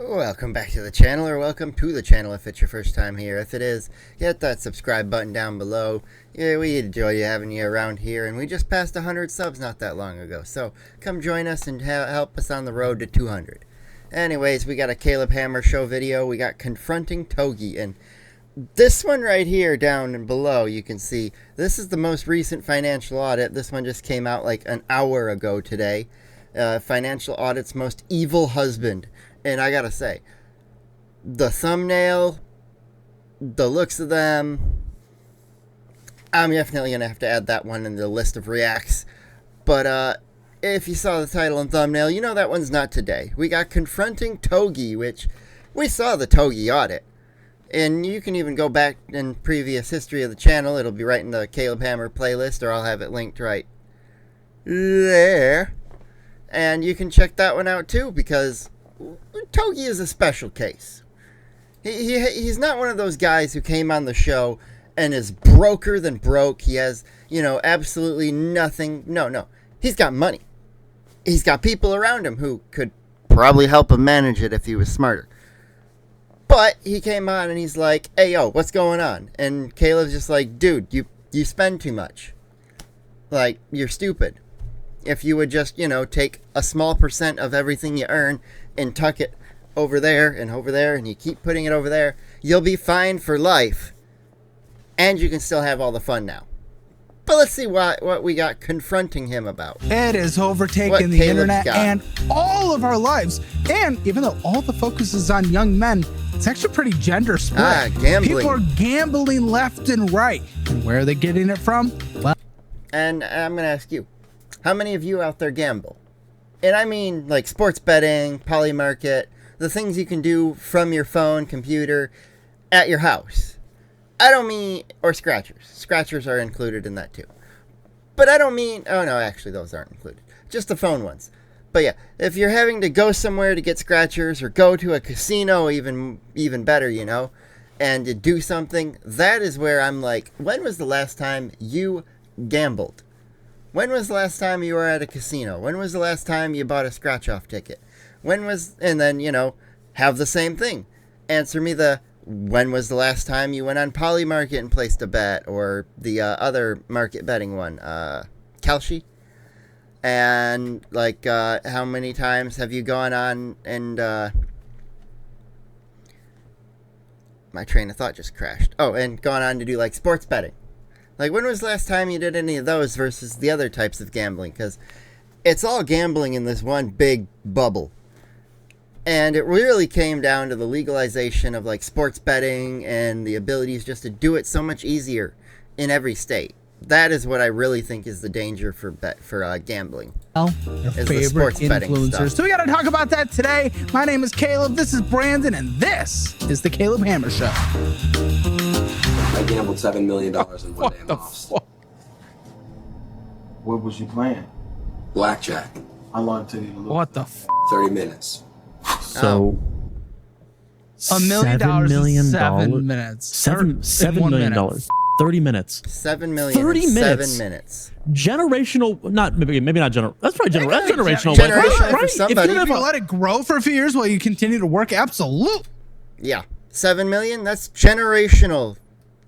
Welcome back to the channel, or welcome to the channel if it's your first time here. If it is, hit that subscribe button down below. Yeah, we enjoy having you around here, and we just passed 100 subs not that long ago. So come join us and help us on the road to 200. Anyways, we got a Caleb Hammer show video. We got Confronting Togi, and this one right here down and below, you can see this is the most recent financial audit. This one just came out like an hour ago today. Financial audit's most evil husband. And I gotta say, the thumbnail, the looks of them, I'm definitely gonna have to add that one in the list of reacts. But if you saw the title and thumbnail, you know that one's not today. We got Confronting Togi, which we saw the Togi audit. And you can even go back in previous history of the channel. It'll be right in the Caleb Hammer playlist, or I'll have it linked right there. And you can check that one out too, because Togi is a special case. He's not one of those guys who came on the show and is broker than broke. He has, absolutely nothing. No. He's got money. He's got people around him who could probably help him manage it if he was smarter. But he came on and he's like, hey, yo, what's going on? And Caleb's just like, dude, you spend too much. Like, you're stupid. If you would just, take a small percent of everything you earn and tuck it over there, and you keep putting it over there, you'll be fine for life. And you can still have all the fun now. But let's see what we got confronting him about. It has overtaken the internet and all of our lives. And even though all the focus is on young men, it's actually pretty gender split. Gambling. People are gambling left and right. And where are they getting it from? Well, and I'm going to ask you, how many of you out there gamble? And I mean like sports betting, polymarket, the things you can do from your phone, computer, at your house. I don't mean, or scratchers. Scratchers are included in that too. But I don't mean, oh no, actually those aren't included. Just the phone ones. But yeah, if you're having to go somewhere to get scratchers or go to a casino, even better, and to do something, that is where I'm like, when was the last time you gambled? When was the last time you were at a casino? When was the last time you bought a scratch-off ticket? And then, have the same thing. Answer me when was the last time you went on Polymarket and placed a bet, or the other market betting one, Kalshi? And, how many times have you gone on and, my train of thought just crashed. Oh, and gone on to do, sports betting. When was the last time you did any of those versus the other types of gambling? Because it's all gambling in this one big bubble. And it really came down to the legalization of, sports betting and the abilities just to do it so much easier in every state. That is what I really think is the danger for gambling. Your favorite influencers. So we got to talk about that today. My name is Caleb. This is Brandon. And this is the Caleb Hammer Show. I gambled $7 million in one day and lost. What was you playing? Blackjack. How long did you lose? What the 30 minutes. So $1 million in 7 minutes. $7 million. 30 minutes. 7 million. 30 in minutes. 7 minutes. Generational, maybe not generational. That's probably that's generational. Generational for somebody. If you let it grow for a few years while you continue to work, absolutely. Yeah, 7 million. That's generational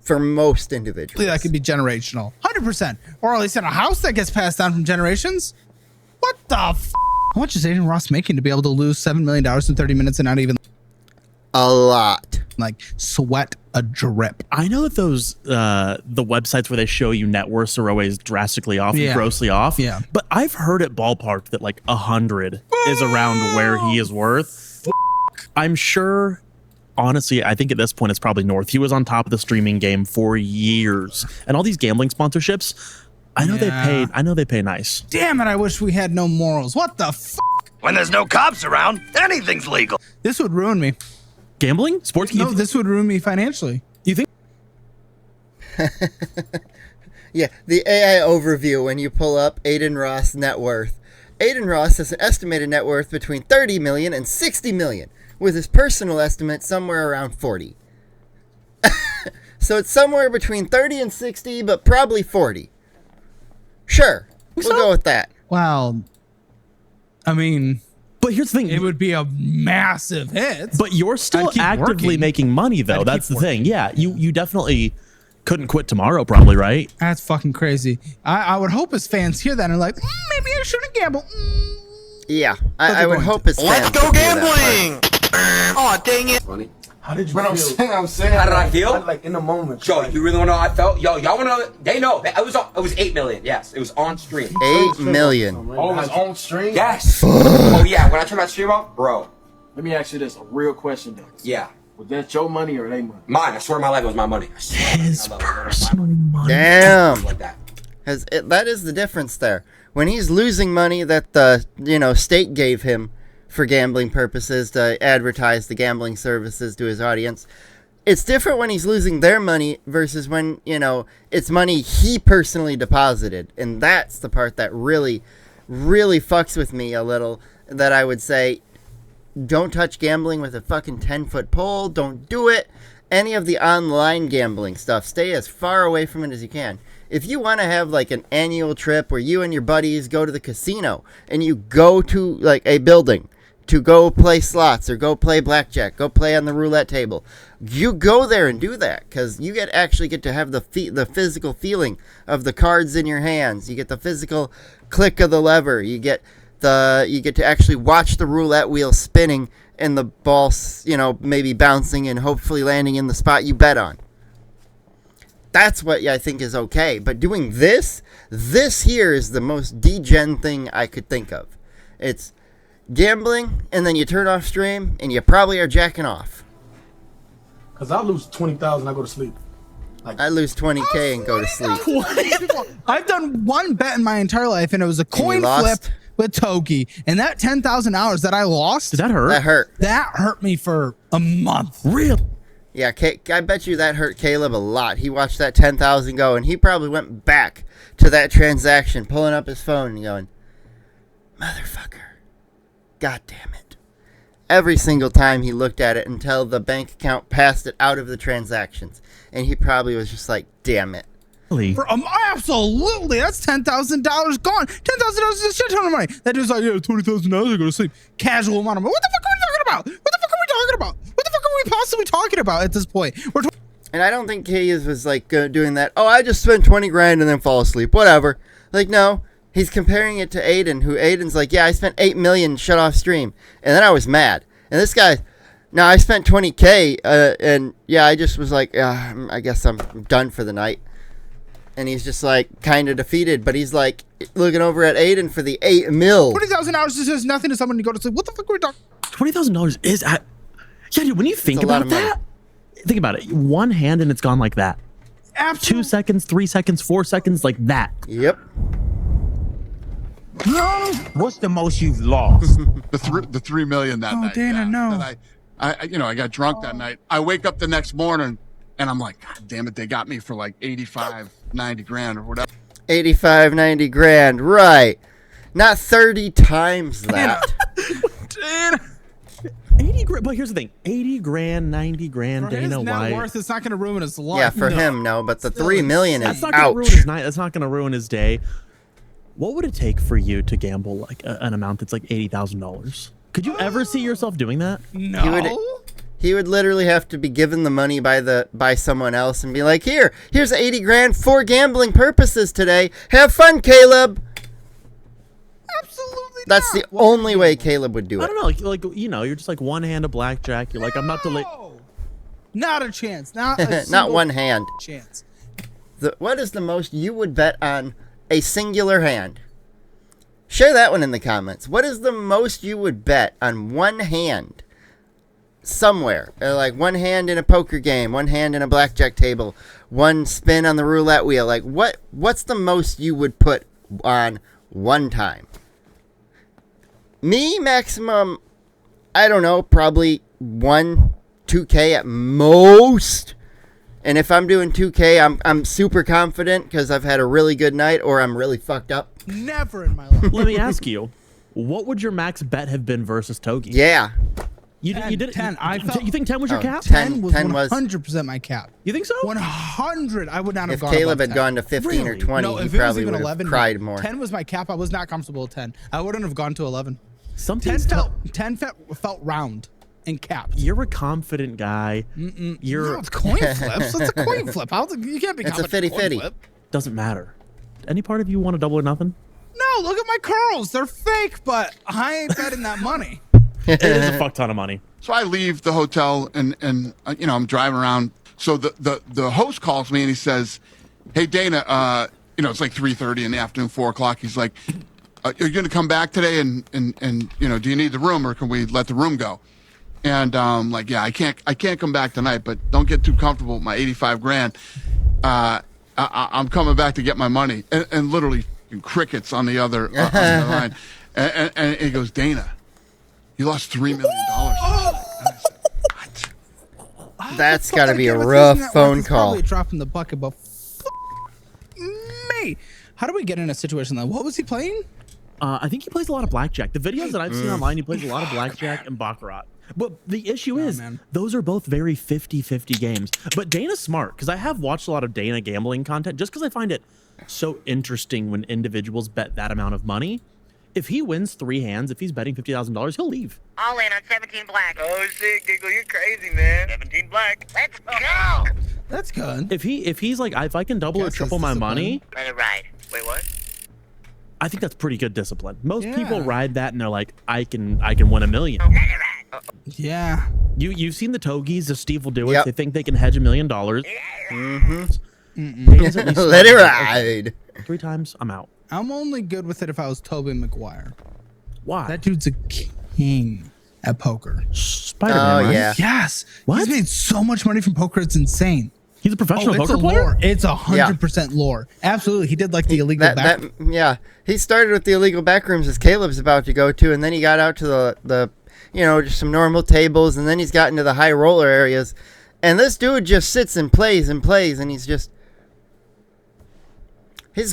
for most individuals. That could be generational, 100%, or at least in a house that gets passed down from generations. What the? How much is Aiden Ross making to be able to lose $7 million in 30 minutes and not even a lot? Sweat a drip. I know that those the websites where they show you net worths are always drastically off and grossly off. Yeah. But I've heard it ballparked that 100 is around where he is worth. I'm sure. Honestly, I think at this point it's probably north. He was on top of the streaming game for years, and all these gambling sponsorships. I know they pay nice. Damn it! I wish we had no morals. What the f? When there's no cops around, anything's legal. This would ruin me. Gambling? Sports? No, this would ruin me financially. You think? Yeah, the AI overview when you pull up Aiden Ross net worth. Aiden Ross has an estimated net worth between 30 million and 60 million, with his personal estimate somewhere around 40. So it's somewhere between 30 and 60, but probably 40. Sure, we'll go with that. Well, I mean, But here's the thing. it would be a massive hit. But you're still I'd keep actively working. making money, though. I'd That's keep the thing. Yeah, you definitely couldn't quit tomorrow, probably, right? That's fucking crazy. I would hope his fans hear that and are like, maybe I shouldn't gamble. Yeah, they're I would going hope to. his fans Let's go would hear that part. gambling! Aw, dang it. Funny. How did you But feel? I'm saying, How did I feel? Like in the moment. Yo, you really want to know how I felt? Yo, y'all want to know? They know. It was 8 million. Yes, it was on stream. 8 million. Oh, it was on stream? Yes. Oh yeah. When I turned my stream off, bro. Let me ask you this, a real question though. Yeah. Was that your money or their money? Mine. I swear, my life was my money. I swear His my life was personal money. Damn. like that. That is the difference there. When he's losing money that the state gave him for gambling purposes to advertise the gambling services to his audience, it's different when he's losing their money versus when it's money he personally deposited, and that's the part that really fucks with me a little. That I would say, don't touch gambling with a fucking 10-foot pole. Don't do it. Any of the online gambling stuff, stay as far away from it as you can. If you want to have like an annual trip where you and your buddies go to the casino and you go to like a building to go play slots or go play blackjack, go play on the roulette table, you go there and do that because you actually get to have the physical feeling of the cards in your hands. You get the physical click of the lever. You get to actually watch the roulette wheel spinning and the ball, maybe bouncing and hopefully landing in the spot you bet on. That's what I think is okay. But doing this here is the most degen thing I could think of. It's gambling, and then you turn off stream, and you probably are jacking off. Cause I lose 20,000, I go to sleep. I lose 20K and go to sleep. I've done one bet in my entire life, and it was a coin flip lost? with Togi. And that $10,000 that I lost, Did that hurt? That hurt. that hurt me for a month. Real. Yeah, I bet you that hurt Caleb a lot. He watched that 10,000 go, and he probably went back to that transaction, pulling up his phone and going, motherfucker. God damn it. Every single time he looked at it until the bank account passed it out of the transactions. And he probably was just like, damn it. Really? Absolutely, that's $10,000 gone. $10,000 is a shit ton of money. That dude's like, yeah, $20,000, I go to sleep. Casual amount of money. What the fuck are we talking about? What the fuck are we talking about? What the fuck are we possibly talking about at this point? And I don't think Hayes was like doing that. Oh, I just spent 20 grand and then fall asleep. Whatever. Like, no. He's comparing it to Aiden, who Aiden's like, yeah, I spent 8 million shut off stream. And then I was mad. And this guy, no, I spent 20K. And yeah, I just was like, I guess I'm done for the night. And he's just like kind of defeated. But he's like looking over at Aiden for the 8 mil. $20,000 just says nothing to someone to go to sleep. What the fuck are we talking? $20,000 is at. Yeah, dude. When you think a lot about of money. that, think about it. One hand and it's gone like that. 2 seconds, 3 seconds, 4 seconds, like that. Yep. What's the most you've lost? the 3 million that night. Dana, no. That I got drunk that night. I wake up the next morning and I'm like, God damn it, they got me for like 85, 90 grand or whatever. 85, 90 grand. Right. Not 30 times that. 80 grand. But here's the thing: 80 grand, 90 grand. For his Dana net White. worth, it's not going to ruin his life. Yeah, for him, no. But the 3 million That's is not going to ruin ouch. his night. That's not going to ruin his day. What would it take for you to gamble like an amount that's like $80,000? Could you ever see yourself doing that? No. He would literally have to be given the money by someone else and be like, here's 80 grand for gambling purposes today. Have fun, Caleb. Absolutely That's not. the only way Caleb would do I it. don't know. Like you're just like one hand of blackjack. You're like, I'm not delayed. No. Not a chance. Not a Not single one hand. chance. What is the most you would bet on a singular hand? Share that one in the comments. What is the most you would bet on one hand somewhere? Like one hand in a poker game, one hand in a blackjack table, one spin on the roulette wheel. Like what's the most you would put on one time? Me, maximum, I don't know, probably 2K at most. And if I'm doing 2K, I'm super confident because I've had a really good night or I'm really fucked up. Never in my life. Let me ask you, what would your max bet have been versus Togi? Yeah. You did 10. You think 10 was your Oh, cap? 10 was was 100% my cap. You think so? 100. I would not have If gone Caleb above had 10. gone to 15 or Really? 20, No, he if it was probably even would have 11, cried more. 10 was my cap. I was not comfortable at 10. I wouldn't have gone to 11. Something's 10 felt round and capped. You're a confident guy. No, it's coin flips. It's a coin flip. You can't be It's a confident. fitty-fitty. Doesn't matter. Any part of you want to double or nothing? No, look at my curls. They're fake, but I ain't betting that money. It is a fuck ton of money. So I leave the hotel and you know, I'm driving around. So the host calls me and he says, "Hey Dana, you know, it's like 3:30 in the afternoon, 4 o'clock. He's like, you're going to come back today and you know, do you need the room or can we let the room go?" And like, yeah, I can't come back tonight, but don't get too comfortable with my 85 grand. I'm coming back to get my money, and literally crickets on the other line. And he goes, "Dana, you lost $3 million." And I said, "What?" That's got to be a Again, with rough his net worth, phone he's call. Probably dropping the bucket, but me. How do we get in a situation like what was he playing? I think he plays a lot of blackjack. The videos that I've seen online, he plays a lot of blackjack and baccarat. But the issue is, those are both very 50-50 games. But Dana's smart, because I have watched a lot of Dana gambling content, just because I find it so interesting when individuals bet that amount of money. If he wins 3 hands, if he's betting $50,000, he'll leave. All in on 17 black. Oh shit, Giggle, you're crazy, man. 17 black. Let's go. That's good. If he's like, if I can double or triple my money, Let it ride. Wait, what? I think that's pretty good discipline. Most Yeah. people ride that and they're like, I can win $1 million. Let it ride. Yeah. You've seen the Togies, the Steve will do it. Yep. They think they can hedge $1 million. Let it ride. 3 times, I'm out. I'm only good with it if I was Tobey Maguire. Why? That dude's a king at poker. Spider-Man, Oh, right? yeah. Yes. What? He's made so much money from poker. It's insane. He's a professional it's poker a player? lore. It's 100% lore. Absolutely. He did like the illegal back. Yeah, he started with the illegal back rooms as Caleb's about to go to, and then he got out to the you know, just some normal tables, and then he's got into the high roller areas, and this dude just sits and plays, and he's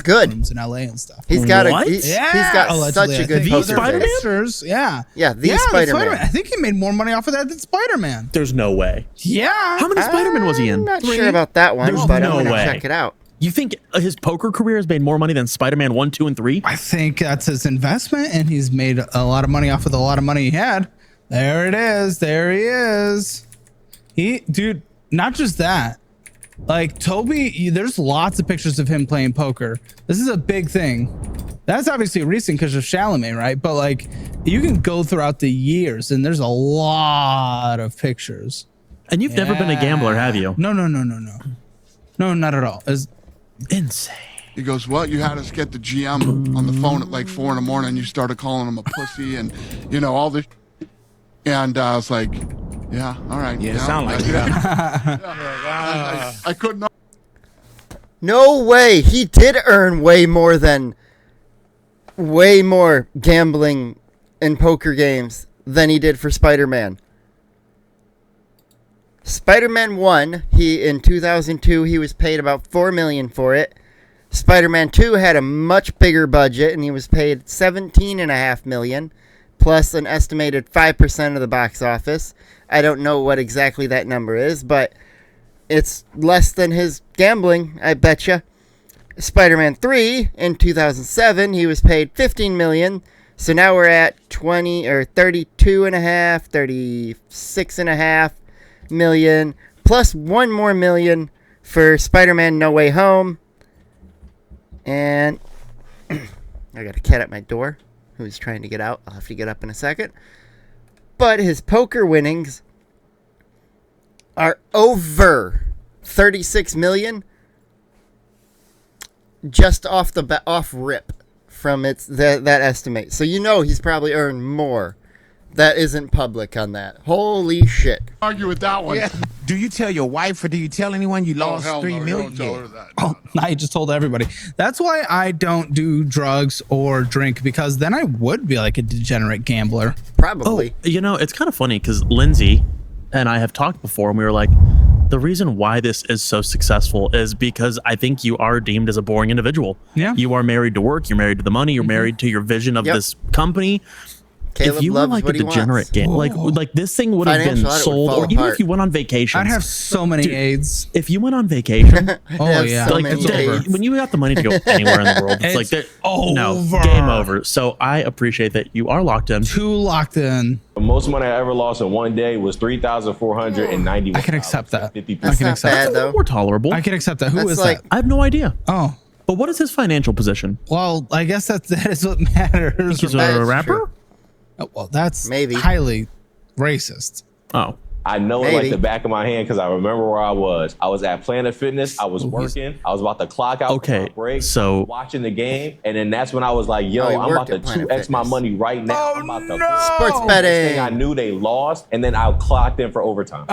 good. Rooms in LA and stuff. He's got What? he's Yeah, got allegedly, such a I good think. poker These are face. pictures. Yeah. Yeah, the the Spider-Man. I think he made more money off of that than Spider-Man. There's no way. Yeah. How many Spider-Man was he in? I'm not sure about that one, There's but I'm no gonna way. check it out. You think his poker career has made more money than Spider-Man 1, 2, and 3? I think that's his investment, and he's made a lot of money off of a lot of money he had. There it is. There he is. Dude, not just that. Like, Toby, there's lots of pictures of him playing poker. This is a big thing. That's obviously recent because of Chalamet, right? But, like, you can go throughout the years, and there's a lot of pictures. And you've never been a gambler, have you? No. No, not at all. Insane. He goes, "Well, you had us get the GM on the phone at like 4 in the morning. You started calling him a pussy and, you know, all this." And I was like, "Yeah, all right." Yeah, it sound like that. I couldn't. No way. He did earn way more gambling in poker games than he did for Spider-Man. Spider-Man 1, in 2002, he was paid about $4 million for it. Spider-Man 2 had a much bigger budget, and he was paid $17.5 million, plus an estimated 5% of the box office. I don't know what exactly that number is, but it's less than his gambling, I betcha. Spider-Man 3, in 2007, he was paid $15 million, so now we're at 36.5 million, plus $1 more million for Spider-Man No Way Home. And I got a cat at my door who's trying to get out. I'll have to get up in a second. But his poker winnings are over 36 million just off rip from that estimate. So you know he's probably earned more. That isn't public on that. Holy shit. Argue with that one. Yeah. Do you tell your wife or do you tell anyone you lost hell $3 no, million? don't tell her that. Oh, now you just told everybody. That's why I don't do drugs or drink, because then I would be like a degenerate gambler. Probably. Oh, you know, it's kind of funny because Lindsay and I have talked before, and we were like, the reason why this is so successful is because I think you are deemed as a boring individual. Yeah. You are married to work. You're married to the money. You're married to your vision of Yep. this company. Caleb if you were loves like a what he degenerate wants. game, like this thing would have been Financial audit would sold, fall or even apart. if you went on vacation. I'd have so many AIDS. If you went on vacation, Oh Have yeah, so like many it's over. days. when you got the money to go anywhere in the world, it's like It's no, over. game over. So I appreciate that you are locked in. Too locked in. The most money I ever lost in one day was $3,491. I can accept that. 50 I That's can not accept bad that. though. More tolerable. I can accept that. Who That's is like- that? I have no idea. Oh, But what is his financial position? well, I guess that is what matters. He's That a is rapper? true. Oh, well, that's Maybe. highly racist. Oh. I know it like Maybe. the back of my hand because I remember where I was. I was at Planet Fitness. I was working. I was about to clock out Okay, for my break. so- watching the game, and then that's when I was like, "Yo, Oh, you I'm worked about to at Planet 2x my Fitness. money right now. Oh, I'm about to no! Sports Next betting. thing I knew they lost, and then I clocked in for overtime.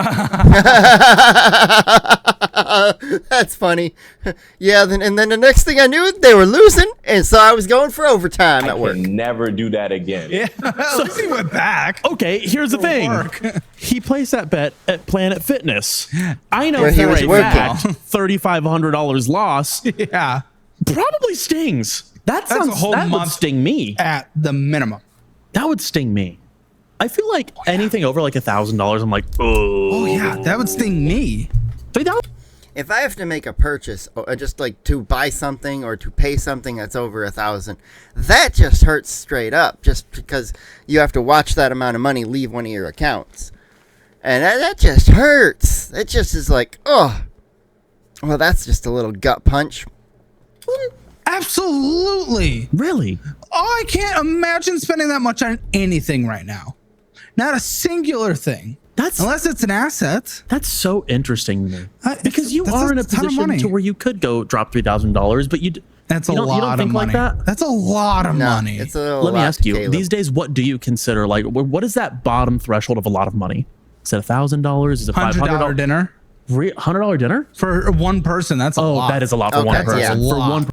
That's funny. Yeah, and then the next thing I knew, they were losing, and so I was going for overtime I at work. can never do that again. Yeah, at least he went back. Okay, here's the thing. work. He placed that bet at Planet Fitness. I know Where he for was a working. fact $3,500 loss Yeah, probably stings. That That's a sounds whole that would month. sting me. at the minimum. That would sting me. I feel like anything over like $1,000, I'm like, Oh yeah, that would sting me. 3,000. If I have to make a purchase, or just like to buy something or to pay something that's over 1,000, that just hurts straight up. Just because you have to watch that amount of money leave one of your accounts, and that just hurts. It just is like, oh, well, that's just a little gut punch. Absolutely. Really? Oh, I can't imagine spending that much on anything right now. Not a singular thing. Unless it's an asset. That's so interesting to me. Because you that's are in a ton of position money. to where you could go drop $3,000, but That's you a don't, lot you don't of think money. like that? That's a lot of money. It's a little Let me lot, ask you, Caleb. these days, what do you consider like, what is that bottom threshold of a lot of money? Is it $1,000? Is it $100 dinner $100 dinner? for one person. That's a lot. That is a lot for one Okay, person. yeah. For one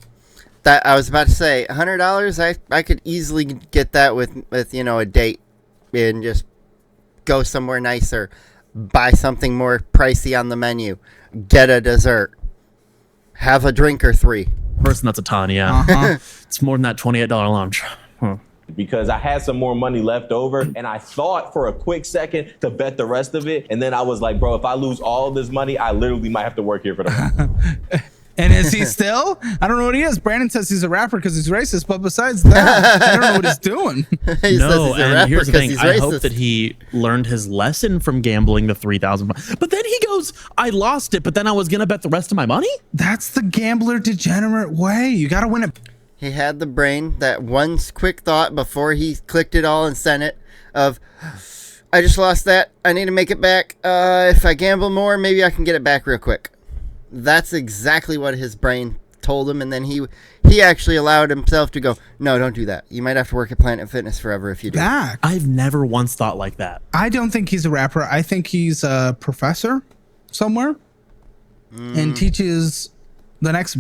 That I was about to say, $100. I could easily get that with a date, and just go somewhere nicer, buy something more pricey on the menu, get a dessert, have a drink or three. person, that's a ton, yeah. It's more than that $28 lunch. Huh. Because I had some more money left over, and I thought for a quick second to bet the rest of it, and then I was like, bro, if I lose all this money, I literally might have to work here for the month. And is he still? I don't know what he is. Brandon says he's a rapper because he's racist, but besides that, I don't know what he's doing. He says No, he's a and rapper here's the 'cause thing. he's I hope racist. that he learned his lesson from gambling the 3,000. But then he goes, I lost it, but then I was going to bet the rest of my money? That's the gambler degenerate way. You got to win it. He had the brain, that one quick thought before he clicked it all and sent it of, I just lost that. I need to make it back. If I gamble more, maybe I can get it back real quick. That's exactly what his brain told him, and then he actually allowed himself to go, no, don't do that. You might have to work at Planet Fitness forever if you do. Back. I've never once thought like that. I don't think he's a rapper. I think he's a professor somewhere and teaches the next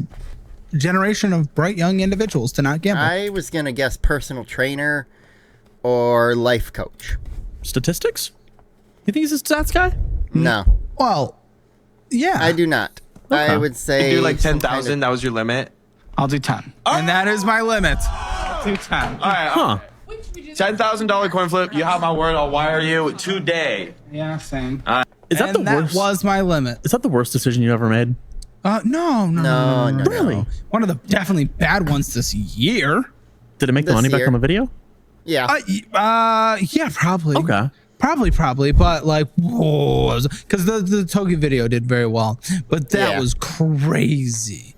generation of bright young individuals to not gamble. I was going to guess personal trainer or life coach. Statistics? You think he's a stats guy? No, Well, yeah. I do not. I Okay. would say You do like some 10,000. kind That was your limit. I'll do 10. And that is my limit. I'll do 10. All right. Huh. $10,000 coin flip. You have my word. I'll wire you today. Yeah, same. Is that And the worst? was my limit. Is that the worst decision you ever made? No. No. Really? One of the definitely bad ones this year. Did it make the This money back year. on the video? Yeah. Yeah, probably. Okay. Probably, but like, whoa, because the Togi video did very well, but that Yeah. was crazy.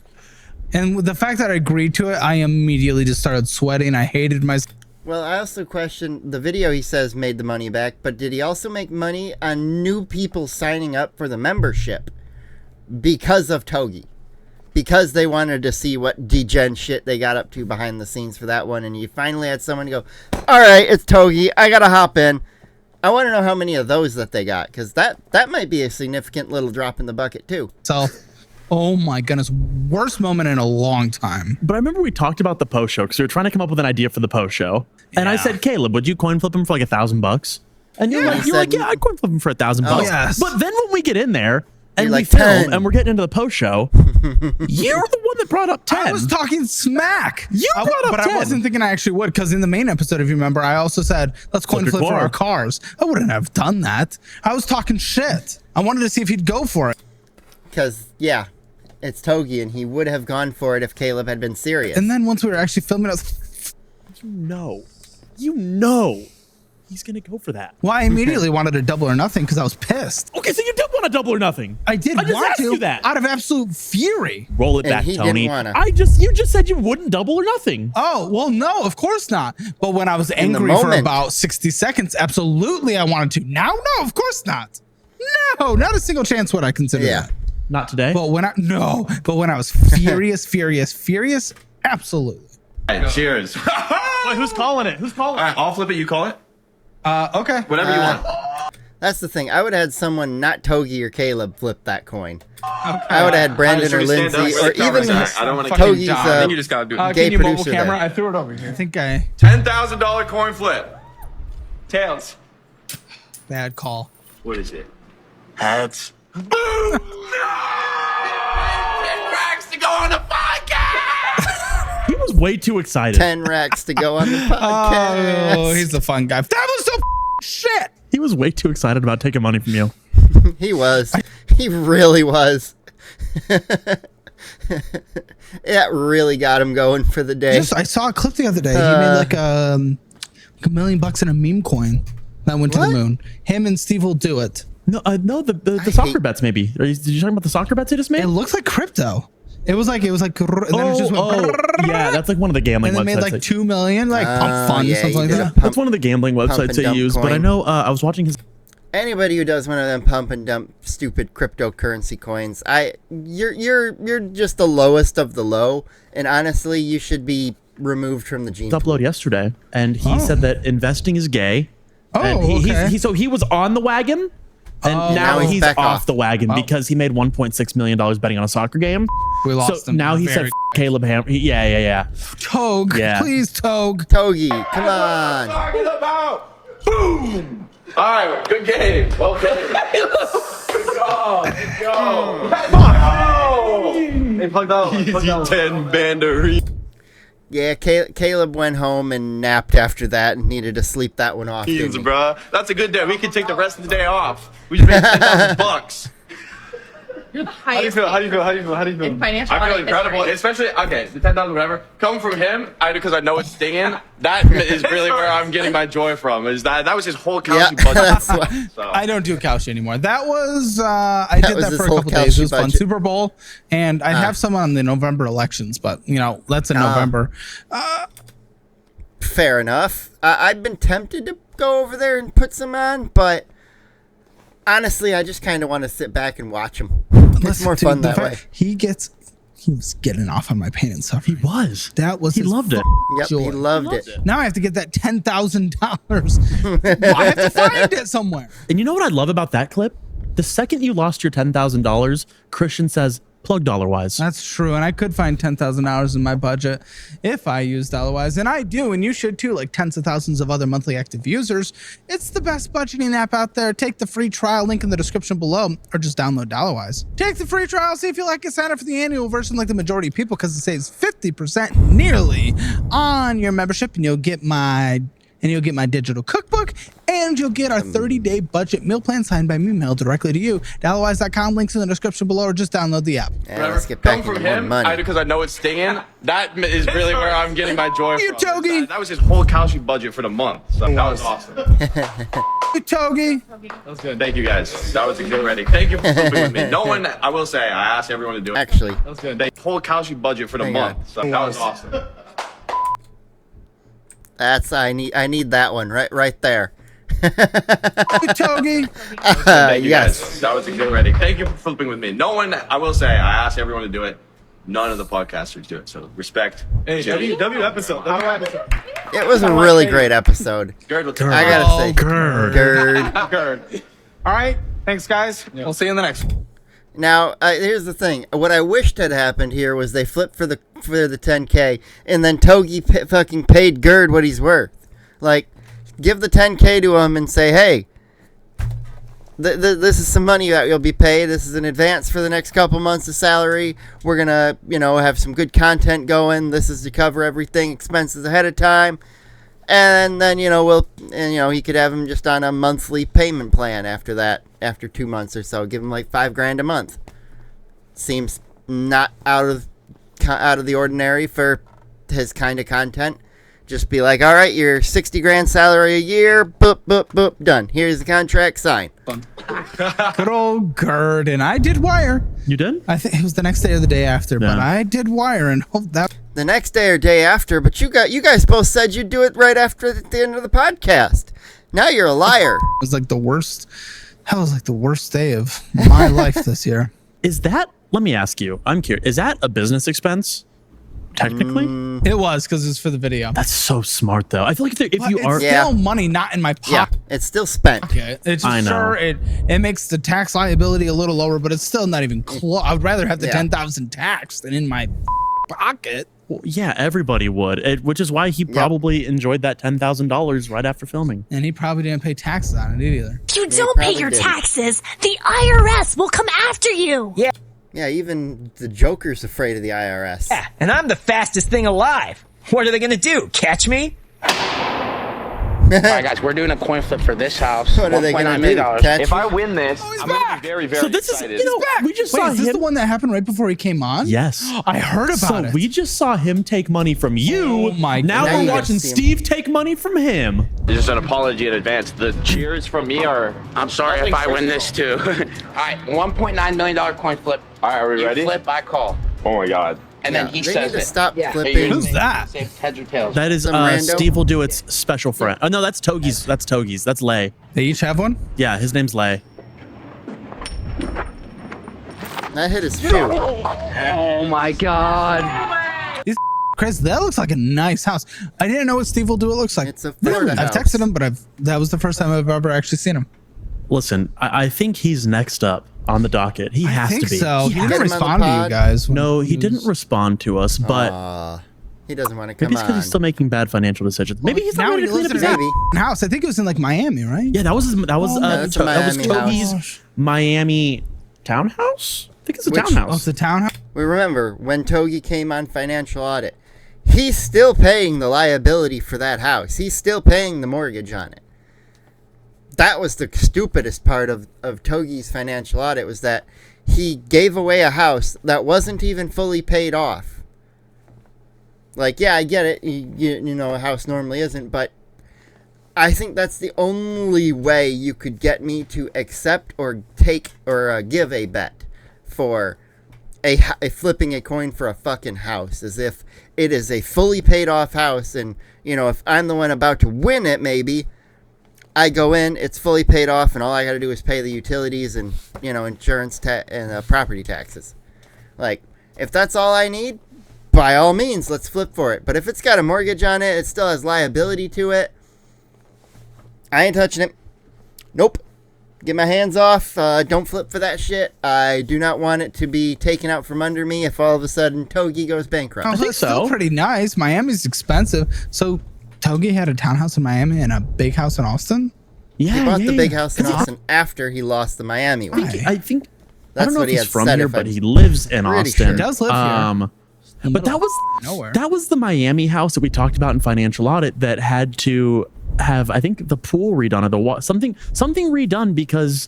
And with the fact that I agreed to it, I immediately just started sweating. I hated myself. Well, I also question the video he says made the money back, but did he also make money on new people signing up for the membership because of Togi? Because they wanted to see what degen shit they got up to behind the scenes for that one, and you finally had someone go, all right, it's Togi, I gotta hop in. I want to know how many of those that they got, because that might be a significant little drop in the bucket too. Oh my goodness, worst moment in a long time. But I remember we talked about the post show because we were trying to come up with an idea for the post show. And I Yeah. said, Caleb, would you coin flip him for like $1,000? And you're Yeah, like, he said- yeah, I'd coin flip him for $1,000. Oh, yes. But then when we get in there and You're we like, film, 10. and we're getting into the post show. You're the one that brought up 10. I was talking smack. You brought up but 10. I wasn't thinking I actually would, because in the main episode, if you remember, I also said, let's coin Flip your flip for car. our cars. I wouldn't have done that. I was talking shit. I wanted to see if he'd go for it. Because, yeah, it's Togi, and he would have gone for it if Caleb had been serious. And then once we were actually filming, I was, You know he's going to go for that. well, I immediately wanted a double or nothing because I was pissed. Okay, so you did want a double or nothing. I did I just want asked to, you that. out of absolute fury. Roll it And back, he didn't Tony. wanna. You just said you wouldn't double or nothing. Oh, well, no, of course not. But when I was angry for moment. about 60 seconds, absolutely I wanted to. Now, no, of course not. No, not a single chance would I consider Yeah. that. Not today. But when I was furious, absolutely. All right, cheers. Wait, who's calling it? Who's calling All right, I'll flip it. You call it. Okay. Whatever you want. That's the thing. I would have had someone, not Togi or Caleb, flip that coin. I would have had Brandon Should or we stand Lindsay, up? or even I don't want to Togi's I think you just gotta do it. gay Can you mobile producer camera? there. I threw it over here. I think I $10,000 coin flip. Tails. bad call. What is it? Heads. Boom! No! 10 racks to go on the podcast. He was way too excited. 10 racks to go on the podcast. Oh, he's a fun guy. That was so shit. He was way too excited about taking money from you. He was. He really was. That really got him going for the day. I saw a clip the other day. He made like $1 million in a meme coin that went to the What? moon. Him and Steve will do it. No, the soccer bets maybe. Did you talk about the soccer bets he just made? It looks like crypto. It was like, and then it just went. Yeah, that's like one of the gambling And they websites. made like 2 million, like pump fund, yeah, something he like did a that. pump- That's one of the gambling websites and they dump use. But I coin. know I was watching his. Anybody who does one of them pump and dump stupid cryptocurrency coins, you're just the lowest of the low, and honestly, you should be removed from the gene pool. Upload yesterday, and he said that investing is gay. And okay. so he was on the wagon, and now Now he's he's back off off. the wagon because he made $1.6 million betting on a soccer game. We lost So him. now he said Very- Caleb Ham. Yeah. Tog, Yeah. please, Tog. Togi, come on. Talking about boom. All right, good game. Well played. Good go. Good go. Hey, plug out. 10 bandery. Yeah, Caleb went home and napped after that and needed to sleep that one off. didn't he? Bruh. That's a good day. We can take the rest of the day off. We just made $10,000. You're the How do you highest feel? How do you feel? How do you feel? How do you feel? in financial I feel audit incredible, history. especially the 10,000 whatever. Coming from him, because I know it's stinging. That is really where I'm getting my joy from. Is that was his whole Yeah, council budget. that's why. So. I don't do Kalshi anymore. That was I did was that his for a whole couple days. It was Kalshi fun. budget. Super Bowl, and I have some on the November elections, but that's in November. Fair enough. I've been tempted to go over there and put some on, but honestly, I just kind of want to sit back and watch him. It's Listen, more dude, fun the that fact- way. He was getting off on my pain and suffering. He was. That was He his loved it. Yep, joy. he loved it. Now I have to get that $10,000. I have to find it somewhere. And you know what I love about that clip? The second you lost your $10,000, Christian says, plug DollarWise. That's true, and I could find $10,000 in my budget if I used DollarWise, and I do, and you should too. Like tens of thousands of other monthly active users, it's the best budgeting app out there. Take the free trial link in the description below, or just download DollarWise. Take the free trial, see if you like it. Sign up for the annual version, like the majority of people, because it saves 50% nearly on your membership, and you'll get my digital cookbook, and you'll get our 30-day budget meal plan signed by me, mailed directly to you. DollarWise.com, links in the description below, or just download the app. Yeah, let's get back Coming into from more him, money. because I know it's stinging. That is really where I'm getting my joy You from. Togi. That was his whole Kalshi budget for the month. So that was awesome. Hey, Togi. That was good. Thank you guys. That was exhilarating. Thank you for flipping with me. No one, I will say, I asked everyone to do it. Actually, That was good. Whole Kalshi budget for the Hang month. on. So that was awesome. I need that one right there. Hey, Togi. Thank you yes. guys. That was exhilarating. Thank you for flipping with me. No one, I will say, I asked everyone to do it. None of the podcasters do it. So respect. Hey, W episode. It was a really great episode. Gerd will I gotta say, Gerd. Gerd. All right. Thanks, guys. We'll see you in the next one. Now, here's the thing. What I wished had happened here was they flipped for the 10K, and then Togi fucking paid Gerd what he's worth. Like, give the 10K to him and say, hey, this is some money that you'll be paid. This is an advance for the next couple months of salary. We're gonna, have some good content going. This is to cover everything, expenses ahead of time. And then, he could have him just on a monthly payment plan after that, after 2 months or so. Give him like $5,000 a month. Seems not out of the ordinary for his kind of content. Just be like, all right, your $60,000 salary a year, boop, boop, boop, done. Here's the contract, sign. Good old Gerd, and I did wire. You did? I think it was the next day or the day after, but I did wire and hope that the next day or day after. But you guys both said you'd do it right after the end of the podcast. Now you're a liar. it was like the worst. That was like the worst day of my life this year. Is that? Let me ask you. I'm curious. Is that a business expense? Technically, it was because it's for the video. That's so smart, though. I feel like if you are still money not in my pocket. Yeah, it's still spent. Okay, it's I know. sure it makes the tax liability a little lower, but it's still not even close. I would rather have the 10,000 tax than in my pocket. Well, yeah, everybody would, which is why he probably enjoyed that $10,000 right after filming. And he probably didn't pay taxes on it either. If you don't pay your taxes, the IRS will come after you. Yeah. Yeah, even the Joker's afraid of the IRS. Yeah, and I'm the fastest thing alive. What are they gonna do? Catch me? All right, guys, we're doing a coin flip for this house. What are they gonna do? If I win this, I'm gonna be very, very excited. We just Wait, saw is this him. the one that happened right before he came on? Yes, I heard about it. We just saw him take money from you. Oh my Now God. we're watching Steve take money from him. Just an apology in advance. The cheers from me are. I'm sorry if I win this too. All right, $1.9 million coin flip. All right, are we ready? You flip, I call. Oh my God. And then he they says need to it. stop flipping. Who's that? Say heads or tails. That is Some rando? Steve will do its special friend. Oh no, that's Togi's. That's Togi's. That's Lay. They each have one? Yeah, his name's Lay. That hit his shoe. Oh my God. Chris, that looks like a nice house. I didn't know what Steve will do it looks like. It's a Florida I've house. texted him, but that was the first time I've ever actually seen him. Listen, I think he's next up on the docket. He has think to be. so. He Get didn't him on the respond to you pod. guys. No, he didn't respond to us, but He doesn't want to come maybe it's because he's on. still making bad financial decisions. Maybe he's not now ready he to clean lives up in his his house. house. I think it was in like Miami, right? Yeah, that was that's a Miami Togi's house. Miami townhouse. I think it's a Which- Oh, townhouse. it's a townhouse. We remember when Togi came on financial audit, he's still paying the liability for that house. He's still paying the mortgage on it. That was the stupidest part of Togi's financial audit, was that he gave away a house that wasn't even fully paid off. Like, yeah, I get it. You know, a house normally isn't, but I think that's the only way you could get me to accept or take or give a bet for a flipping a coin for a fucking house, as if it is a fully paid off house, and if I'm the one about to win it, maybe I go in, it's fully paid off, and all I got to do is pay the utilities and insurance and property taxes. Like, if that's all I need, by all means, let's flip for it. But if it's got a mortgage on it, it still has liability to it, I ain't touching it. Nope. Get my hands off. Don't flip for that shit. I do not want it to be taken out from under me if all of a sudden Togi goes bankrupt. I think so. Still pretty nice. Miami's expensive. So Togi had a townhouse in Miami and a big house in Austin? Yeah, He bought the big house in Austin after he lost the Miami one. I think I That's don't know what if he he's had from said, here, if but I'm he lives in pretty Austin. sure. He does live here. But that was the Miami house that we talked about in financial audit that had to have, I think, the pool redone or something redone because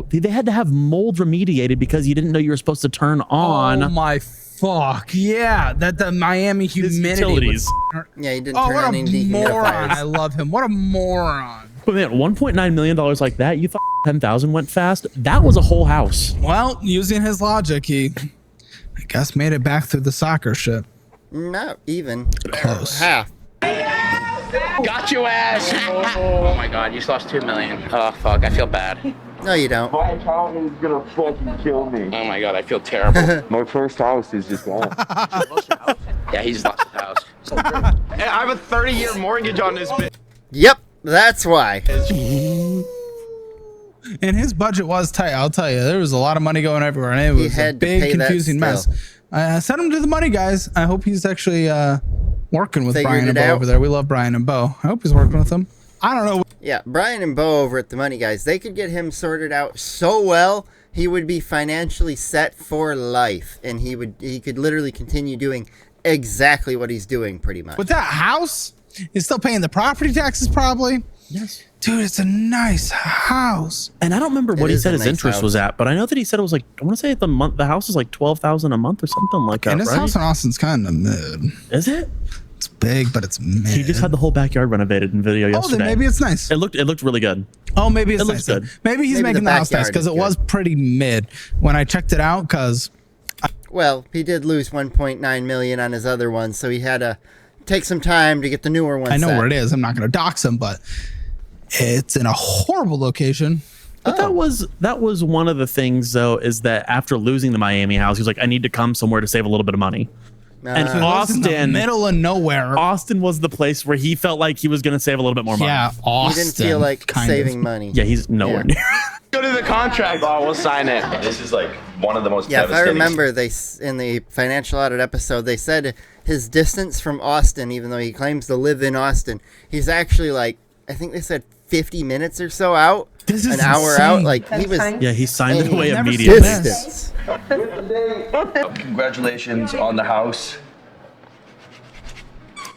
they had to have mold remediated because you didn't know you were supposed to turn on. Oh my fuck. Yeah, that the Miami humidity utilities. Yeah, he didn't Oh, turn what on a any moron. dehumidifiers. I love him. What a moron. But man, $1.9 million like that, you thought 10,000 went fast? That was a whole house. Well, using his logic, he, I guess, made it back through the soccer shit. Not even Close. half. Got you ass. Oh my God, you just lost $2 million. Oh fuck, I feel bad. No, you don't. My accountant is gonna fucking kill me. Oh my God, I feel terrible. My first house is just gone. Yeah, he's lost his house. Hey, I have a 30-year mortgage on this bitch. Yep, that's why. And his budget was tight, I'll tell you. There was a lot of money going everywhere, and it was a had to big, pay that confusing mess. still. Send him to the money guys. I hope he's actually working with Figured Brian it and Bo out. over there. We love Brian and Bo. I hope he's working with them. I don't know. Yeah, Brian and Bo over at the Money Guys, they could get him sorted out so well, he would be financially set for life, and he could literally continue doing exactly what he's doing pretty much. With that house, he's still paying the property taxes probably. Yes. Dude, it's a nice house. And I don't remember what he said his nice interest house. was at, but I know that he said it was like, I want to say the house is like $12,000 a month or something like that. And his right? house in Austin's kind of mid. Is it? It's big, but it's mid. He just had the whole backyard renovated in video yesterday. Oh, then maybe it's nice. It looked really good. Oh, maybe it's It nice. looks good. Maybe he's Maybe making the the house nice backyard because is it was pretty mid when I checked it out. Because Well, he did lose 1.9 million on his other one, so he had to take some time to get the newer one I know set. where it is. I'm not going to dox him, but it's in a horrible location. But that was one of the things though, is that after losing the Miami house, he was like, I need to come somewhere to save a little bit of money. And So he lives in the middle of nowhere. Austin was the place where he felt like he was going to save a little bit more money. Yeah, He Austin. didn't feel like kind saving of. money. Yeah, he's nowhere near. Go to the contract. Oh, we'll sign it. This is like one of the most Yeah, if I devastating. remember, in the financial audit episode, they said his distance from Austin, even though he claims to live in Austin, he's actually like, I think they said 50 minutes or so out. This is an hour insane. out. Like he was. Yeah, he signed it away never immediately. seen this. Distance. Congratulations on the house.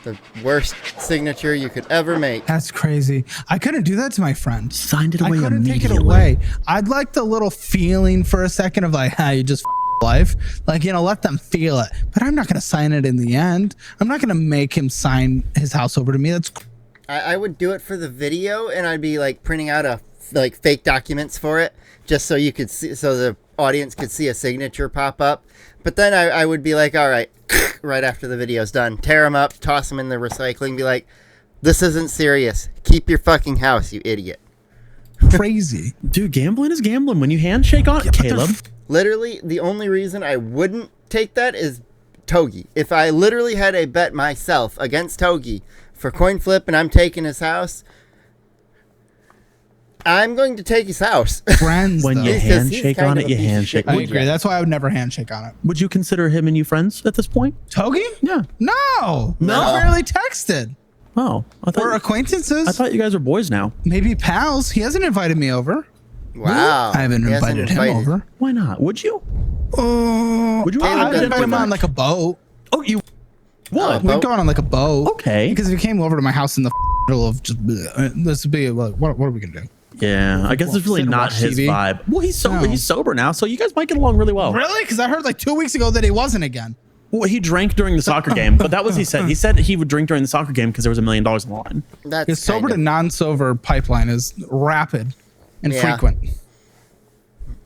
The worst signature you could ever make. That's crazy. I couldn't do that to my friend. Signed it I away couldn't take it immediately. away. I'd like the little feeling for a second of like, you just life. Like, let them feel it. But I'm not going to sign it in the end. I'm not going to make him sign his house over to me. That's I would do it for the video, and I'd be like printing out fake documents for it, just so you could see, so the audience could see a signature pop up. But then I would be like, all right, right after the video's done, tear them up, toss them in the recycling, be like, this isn't serious. Keep your fucking house, you idiot. crazy. Dude, gambling is gambling. When you handshake on it, Caleb. Literally, the only reason I wouldn't take that is Togi. If I literally had a bet myself against Togi for coin flip and I'm taking his house, I'm going to take his house. Friends, When though. you Because he's handshake kind on of it, a you piece of handshake. shit. I agree. That's why I would never handshake on it. Would you consider him and you friends at this point? Togi? Yeah. No. No. We barely texted. Oh, I We're thought acquaintances. I thought you guys were boys now. Maybe pals. He hasn't invited me over. Wow. I haven't He hasn't invited him invited. over. Why not? Would you? Would you? Caleb I'd doesn't invite him do on much. like a boat. Oh, you What? We'd go on like a boat. Okay. Because if he came over to my house in the middle of just, this would be like, what are we gonna do? Yeah, I guess it's really sit and not watch his TV? vibe. Well, he's sober. No. He's sober now, so you guys might get along really well. Really? Because I heard like 2 weeks ago that he wasn't again. Well, he drank during the soccer game, but that was he said. He said he would drink during the soccer game because there was $1 million on the line. That's His sober to kind non-sober pipeline is rapid and Yeah. frequent.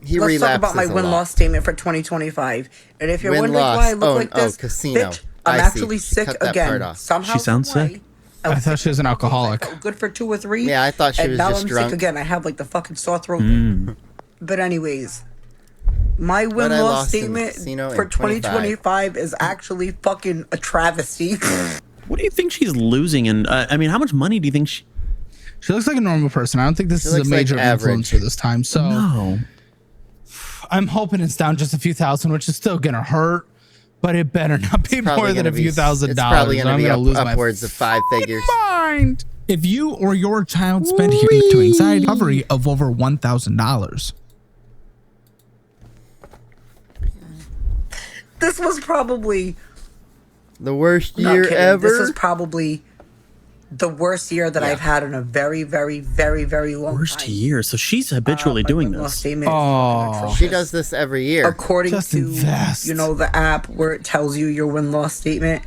He Let's talk about relapses my a lot. win-loss statement for 2025. And if you're wondering Win-loss. why I look Oh, like this, casino. bitch, I'm I see. actually sick Cut that part again. off. Somehow, She sounds some way, sick. I thought she was an alcoholic. good for 2 or 3. Yeah, I thought she and was now just I'm drunk. sick again. I have like the fucking sore throat. But anyways, my But I win-loss lost in the statement casino for in 25. 2025 is actually fucking a travesty. What do you think she's losing? And I mean, how much money do you think she? She looks like a normal person. I don't think this She is a looks like major average. influencer this time. So No. I'm hoping it's down just a few thousand, which is still gonna hurt. But it better not be Probably more than gonna a few be- $1,000. It's probably going to I'm be gonna lose my upwards of 5 figures. mind. If you or your child spent here to anxiety recovery of over $1,000. This was probably The worst not year kidding. ever. This is probably the worst year that I've had in a very, very, very, very long Worst time. year. So she's habitually doing Win-loss this. statement is Oh. atrocious. She does this every year. According Just to invest. the app where it tells you your win-loss statement.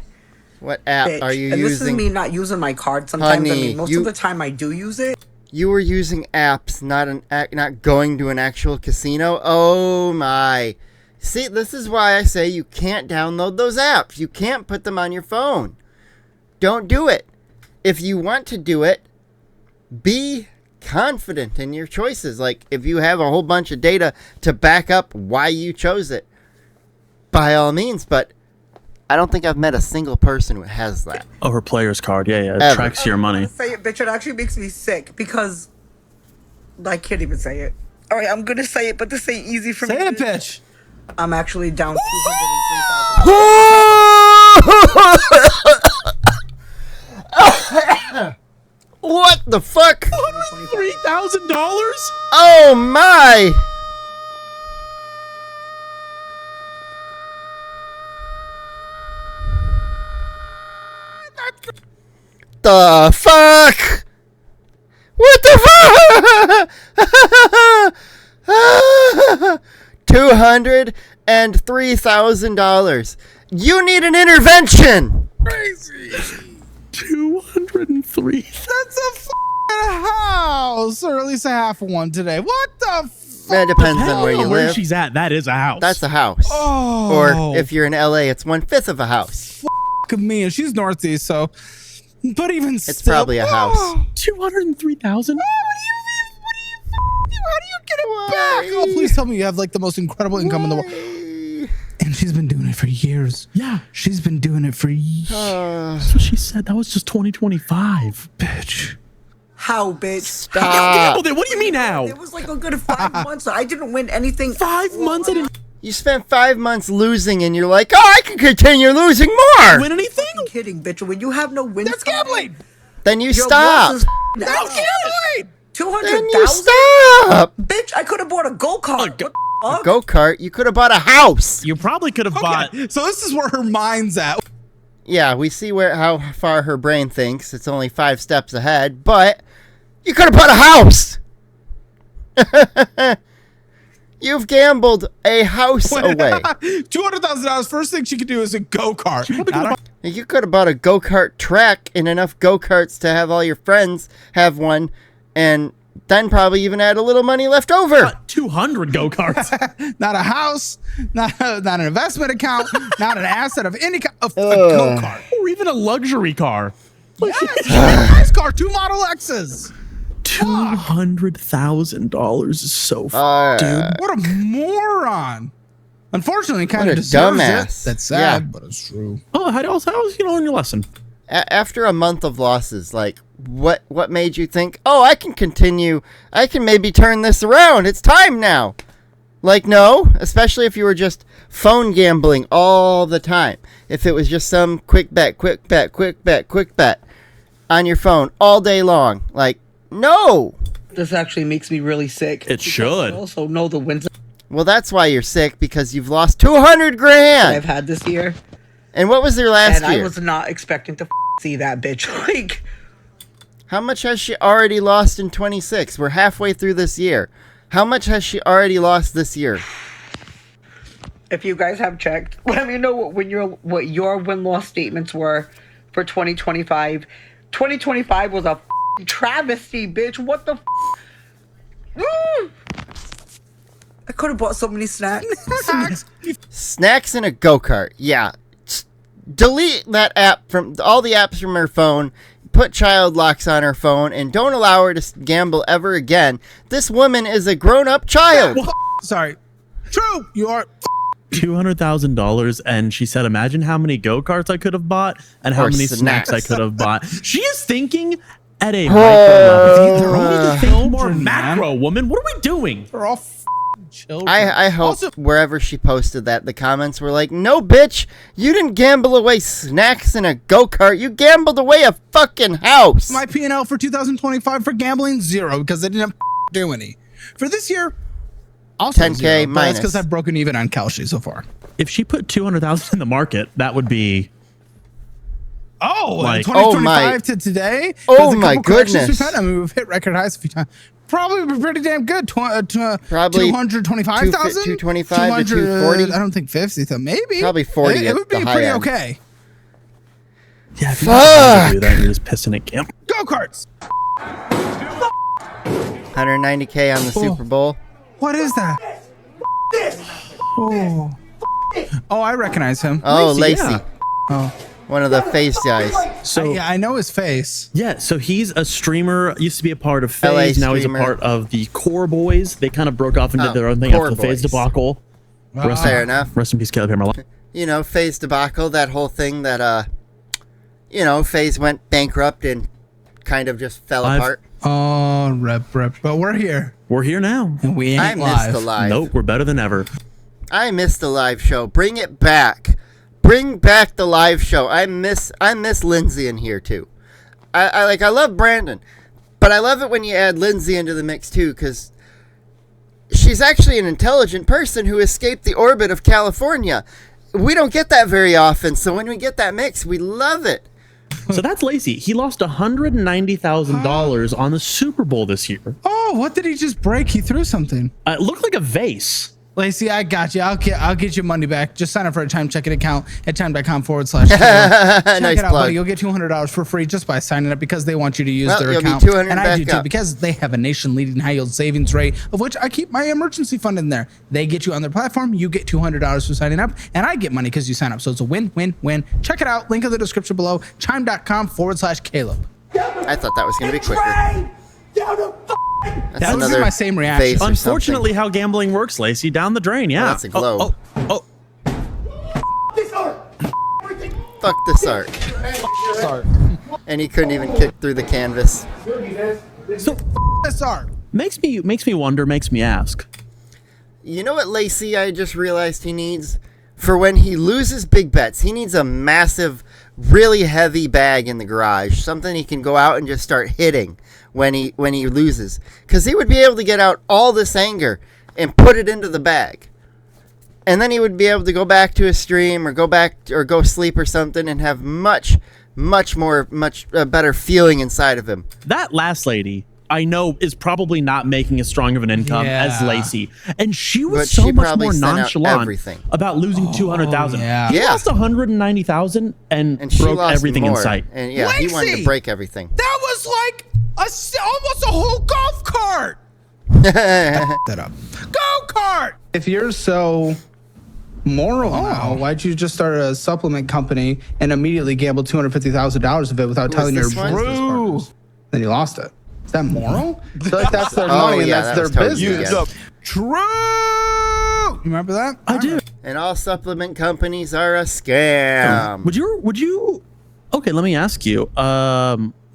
What app Bitch. are you and this is using? me not using my card sometimes. I Honey, mean, most you- of the time I do use it. You were using apps, not going to an actual casino. Oh my! See, this is why I say you can't download those apps. You can't put them on your phone. Don't do it. If you want to do it, be confident in your choices. Like if you have a whole bunch of data to back up why you chose it, by all means. But I don't think I've met a single person who has that. Oh, her player's card. Yeah, yeah. It Ever. tracks your money. Say it, bitch. It actually makes me sick because I can't even say it. All right, I'm gonna say it, but this ain't easy for me. Say it, bitch. I'm actually down 203,000. What the fuck? $3,000? Oh my! The fuck? What the fuck? $203,000. You need an intervention. Crazy. 203. That's a house, or at least a half of one today. What the? That depends on where you Where live. she's at, that is a house. That's a house. Oh. Or if you're in LA, it's 1/5 of a house. Of me, and she's northeast, so. But even it's probably a house. 203,000. How do you get it back? Oh, please tell me you have like the most incredible income in the world. And she's been doing it for years. Yeah. She's been doing it for years. That's what she said. That was just 2025. Bitch. How, bitch? Stop. You gambled it. What do you mean how? It was like a good 5 months. I didn't win anything. 5 months? I didn't You spent 5 months losing, and you're like, oh, I can continue losing more. win anything. I'm kidding, bitch. When you have no wins, That's gambling. Then you your stop. losses- That's gambling. Then you 200,000? stop. Bitch, I could have bought a go-kart. What the fuck? Go-kart. You could have bought a house. You probably could have bought. So this is where her mind's at. Yeah, we see how far her brain thinks. It's only 5 steps ahead, but you could have bought a house. You've gambled a house away. $200,000. First thing she could do is a go-kart. You could have bought a go-kart track and enough go-karts to have all your friends have one, and then probably even had a little money left over. 200 go-karts. Not a house, not an investment account, not an asset of any kind. A go-kart. Or even a luxury car. Yes, a nice car. 2 Model X's. $200,000 is so dude. What a moron. Unfortunately, kind What of a deserves dumbass. it. That's sad, Yeah. but it's true. Oh, how else you learn your lesson? After a month of losses, like, what made you think, oh, I can continue, I can maybe turn this around, it's time now? Like, no, especially if you were just phone gambling all the time. If it was just some quick bet on your phone all day long. Like, no. This actually makes me really sick. It should. I also know the wins Well, that's why you're sick, because you've lost 200 grand. I've had this year. And what was their last And year? I was not expecting to see that bitch. Like, How much has she already lost in 26? We're halfway through this year. How much has she already lost this year? if you guys have checked, let me know what your win-loss statements were for 2025. 2025 was a travesty, bitch. What the I could have bought so many snacks. Snacks in a go-kart. Yeah. Delete that app from all the apps from her phone. Put child locks on her phone and don't allow her to gamble ever again. This woman is a grown-up child. Sorry. True. You are $200,000, and she said, imagine how many go-karts I could have bought and how Or many snacks I snacks. could have bought. She is thinking at a micro level. We need to think more macro, woman. What are we doing? They're all children. I hope Also- wherever she posted that, the comments were like, no, bitch, you didn't gamble away snacks in a go-kart. You gambled away a fucking house. My P&L for 2025 for gambling, 0, because I didn't do any. For this year, also 10K 0, but minus. that's because I've broken even on Kalshi so far. If she put 200,000 in the market, that would be Oh, like 2025 to today. Oh there's a my couple corrections goodness. We've had. I mean, we've hit record highs a few times. Probably be pretty damn good. Probably 225,000, 225 to 240. I don't think 50. So maybe Probably 40 It at would be the high pretty end. okay. yeah. If you Fuck. do that, you're just pissing at camp. Go karts. 190K on the Super Bowl. What is that? Oh, I recognize him. Oh, Lacey. yeah. Oh, One of the face guys. So yeah, I know his face. yeah, so he's a streamer. Used to be a part of LA FaZe. Now he's a streamer. part of the Core Boys. They kind of broke off and did their own thing Core after the FaZe Boys. debacle. Fair enough. Rest in peace, Caleb Hammerlock. You know, FaZe debacle, that whole thing that, FaZe went bankrupt and kind of just fell apart. Oh, rep. But we're here. We're here now. And we ain't I missed live. the live. Nope, we're better than ever. I missed the live show. Bring it back. Bring back the live show. I miss Lindsay in here too. I love Brandon, But I love it when you add Lindsay into the mix too, because she's actually an intelligent person who escaped the orbit of California. We don't get that very often, so when we get that mix, we love it. So that's Lacey. He lost $190,000 on the Super Bowl this year. Oh, what did he just break? He threw something. It looked like a vase. Lacey, I got you. I'll get your money back. Just sign up for a time checking account at time.com/. Check Nice it out, plug. buddy. You'll get $200 for free just by signing up because they want you to use their you'll be account. 200 And I do back too up. because they have a nation-leading high-yield savings rate, of which I keep my emergency fund in there. They get you on their platform. You get $200 for signing up, and I get money because you sign up. So it's a win-win-win. Check it out. Link in the description below. Chime.com/Caleb. I thought that was going to be quicker. That was my same reaction. Unfortunately, how gambling works, Lacey. Down the drain, yeah. Oh, that's a globe. Oh. Fuck this art. And he couldn't even kick through the canvas. So this art makes me wonder, makes me ask. You know what, Lacey, I just realized he needs? For when he loses big bets, he needs a massive, really heavy bag in the garage. Something he can go out and just start hitting when he loses. Because he would be able to get out all this anger and put it into the bag. And then he would be able to go back to his stream or go sleep or something and have much better feeling inside of him. That last lady, I know, is probably not making as strong of an income as Lacey, and she was so much more nonchalant about losing 200,000. He lost 190,000 and she broke lost everything in more. sight. And yeah, he wanted to break everything. That was like almost a whole golf cart. That up. Go kart. If you're so moral now, why'd you just start a supplement company and immediately gamble $250,000 of it without telling your brew? Then you lost it. Is that moral? I feel like that's their money and that's their business. True. You remember that? I do. And all supplement companies are a scam. Would you? Okay, let me ask you.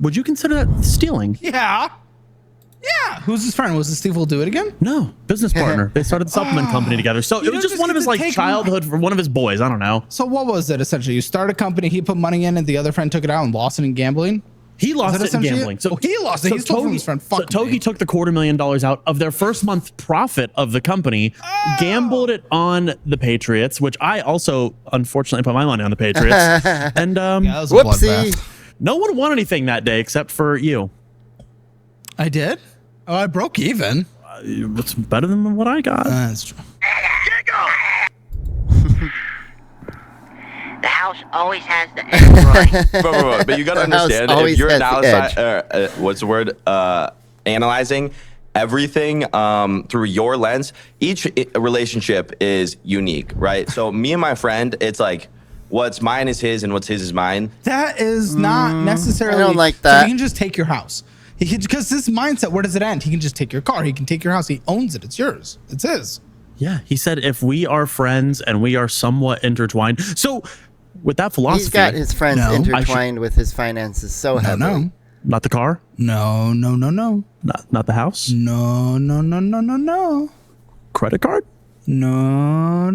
Would you consider that stealing? Yeah. Yeah. Who's his friend? Was it Steve will do it again? No, business partner. They started the supplement company together. So it was just one of his childhood for one of his boys. I don't know. So what was it essentially? You start a company, he put money in, and the other friend took it out and lost it in gambling. He lost it in gambling. So he lost it. He stole from his friend. Fuck Togi took the $250,000 out of their first month profit of the company, gambled it on the Patriots, which I also unfortunately put my money on the Patriots. And whoopsie. No one won anything that day except for you. I did? Oh, I broke even. It's better than what I got. That's true. The house always has the edge, Roy. But you gotta understand, if you're analyzing everything through your lens, each relationship is unique, right? So me and my friend, it's like what's mine is his and what's his is mine. That is not necessarily. I don't like that. So he can just take your house. He can, because this mindset, where does it end? He can just take your car. He can take your house. He owns it. It's yours. It's his. Yeah, he said if we are friends and we are somewhat intertwined. So with that philosophy, he's got his friends intertwined with his finances so heavily. No. Not the car? No. Not the house? No. Credit card? No.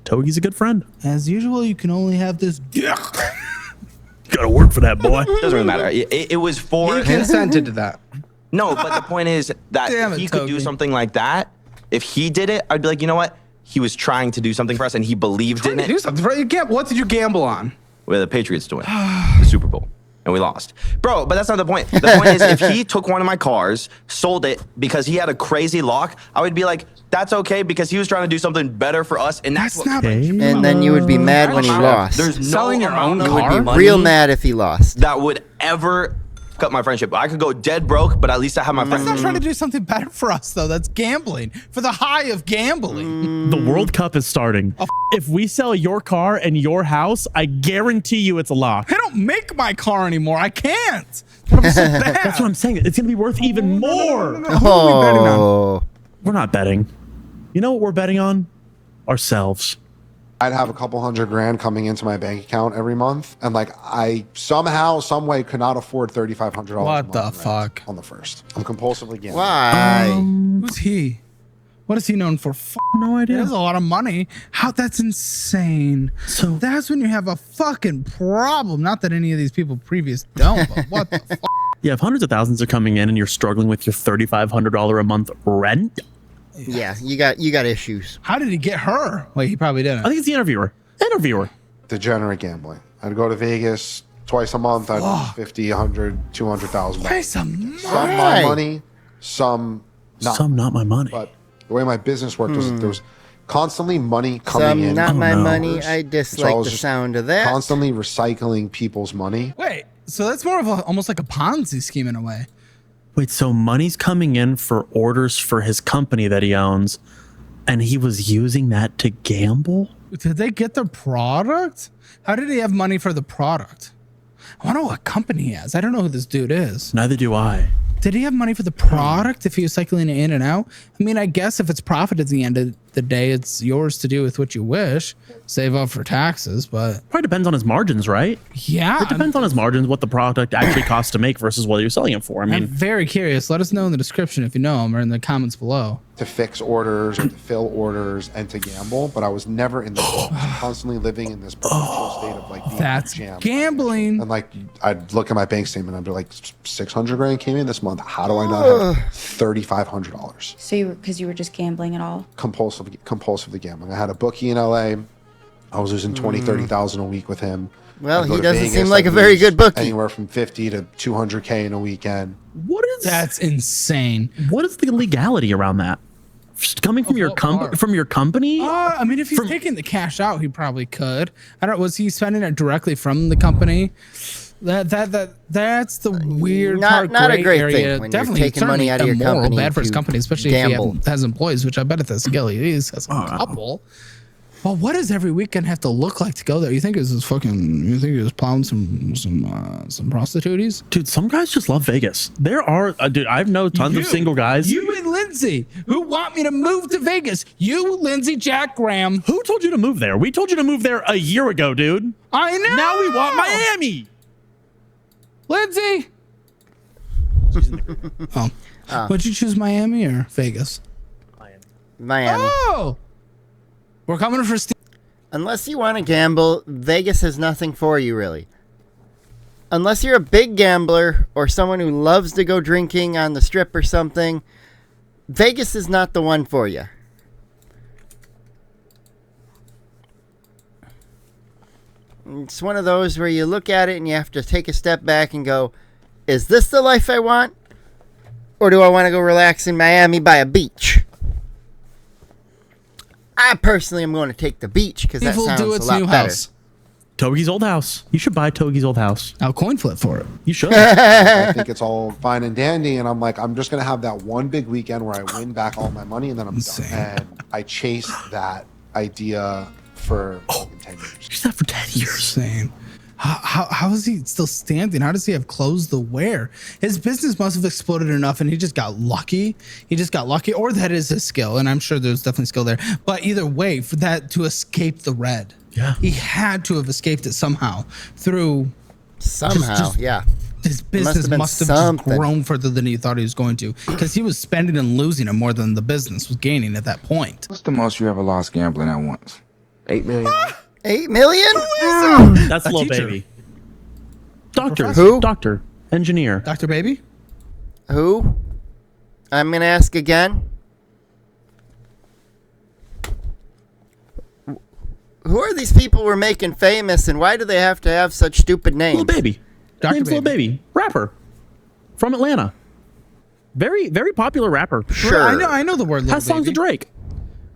Togi's a good friend. As usual, you can only have this dick. Gotta work for that, boy. Doesn't really matter. It was for He consented to that. No, but the point is that if he could do something like that, if he did it, I'd be like, you know what? He was trying to do something for us, and he believed in it. Do something for you. What did you gamble on? With the Patriots to win the Super Bowl, and we lost, bro. But that's not the point. The point is, if he took one of my cars, sold it because he had a crazy lock, I would be like, that's okay because he was trying to do something better for us, and that's what. And then you would be mad when he lost. There's selling no your own amount car. of money Real mad if he lost. that would ever cut my friendship. I could go dead broke, but at least I have my That's friend. not trying to do something better for us, though. That's gambling. For the high of gambling. The World Cup is starting. If we sell your car and your house, I guarantee you it's a lock. I don't make my car anymore. I can't. That's what I'm saying. It's going to be worth even more. Who are we betting on? We're not betting. You know what we're betting on? Ourselves. I'd have a couple $100,000 coming into my bank account every month, and like I somehow, some way, could not afford $3,500. What the fuck? On the first, I'm compulsively gambling. Why? Who's he? What is he known for? No idea. He has a lot of money. How? That's insane. So that's when you have a fucking problem. Not that any of these people previous don't, but what the fuck? Yeah, if hundreds of thousands are coming in and you're struggling with your $3,500 a month rent. Yeah, you got issues. How did he get her? Wait, he probably didn't. I think it's the interviewer. Degenerate gambling. I'd go to Vegas twice a month. I'd lose 50, 100, 200,000. Twice a month. Some my money, some not. Some not my money. But the way my business worked was there was constantly money coming in. Not my from money. numbers. I So dislike was the just sound of that. Constantly recycling people's money. Wait, so that's more of almost like a Ponzi scheme in a way. Wait, so money's coming in for orders for his company that he owns, and he was using that to gamble? Did they get their product? How did he have money for the product? I wonder what company he has. I don't know who this dude is. Neither do I. Did he have money for the product if he was cycling it in and out? I mean, I guess if it's profit at the end of the day, it's yours to do with what you wish. Save up for taxes, but... Probably depends on his margins, right? Yeah. It depends on his margins, what the product actually costs to make versus what you're selling it for. I I'm mean, very curious. Let us know in the description if you know him or in the comments below. To fix orders or to fill orders and to gamble, but I was never in the constantly living in this perpetual state of like being That's jammed. gambling. And like I'd look at my bank statement and I'd be like 600 grand came in this month. How do I not have $3,500? So because you were just gambling at all? Compulsively gambling. I had a bookie in LA. I was losing 20, 30,000 a week with him. Well, I'd go he to doesn't Vegas, seem like I'd a very lose good bookie. Anywhere from 50 to 200K in a weekend. what is That's insane. what is the legality around that? Just coming from your company? I mean, if he's taking the cash out, he probably could. I don't. Was he spending it directly from the company? That's the weird part. Not a gray great area. thing when Definitely you're taking money out of your immoral, company bad for his to company, especially gamble. if he has employees, which I bet at the skill he is has a couple. Well, what does every weekend have to look like to go there? You think it's fucking? You think he was plowing some prostitutes? Dude, some guys just love Vegas. There are, dude, I've known tons of single guys. You and Lindsay, who want me to move to Vegas. You, Lindsay, Jack Graham. Who told you to move there? We told you to move there a year ago, dude. I know. Now we want Miami. Lindsay. Would you choose Miami or Vegas? Miami. Oh. We're coming for Steve. Unless you want to gamble, Vegas has nothing for you, really. Unless you're a big gambler or someone who loves to go drinking on the strip or something, Vegas is not the one for you. It's one of those where you look at it and you have to take a step back and go, is this the life I want? Or do I want to go relax in Miami by a beach? I personally am going to take the beach because that sounds a lot better. Togi's old house. You should buy Togi's old house. I'll coin flip for it. You should. I think it's all fine and dandy, and I'm like, I'm just gonna have that one big weekend where I win back all my money, and then I'm done. And I chased that idea for 10 years. Chased that for 10 years. Insane. How is he still standing? How does he have clothes to wear? His business must have exploded enough and he just got lucky. He just got lucky, or that is his skill. And I'm sure there's definitely skill there. But either way, for that to escape the red, he had to have escaped it somehow through yeah. His business must have just grown further than he thought he was going to, because he was spending and losing it more than the business was gaining at that point. What's the most you ever lost gambling at once? 8 million. 8 million? That's Lil Baby. Doctor. Who? Doctor. Engineer. Dr. Baby? Who? I'm going to ask again. Who are these people we're making famous, and why do they have to have such stupid names? Lil Baby. Dr. Name's Lil Baby. Rapper. From Atlanta. Very, very popular rapper. Sure. I know the word Lil Has songs Baby. with Drake.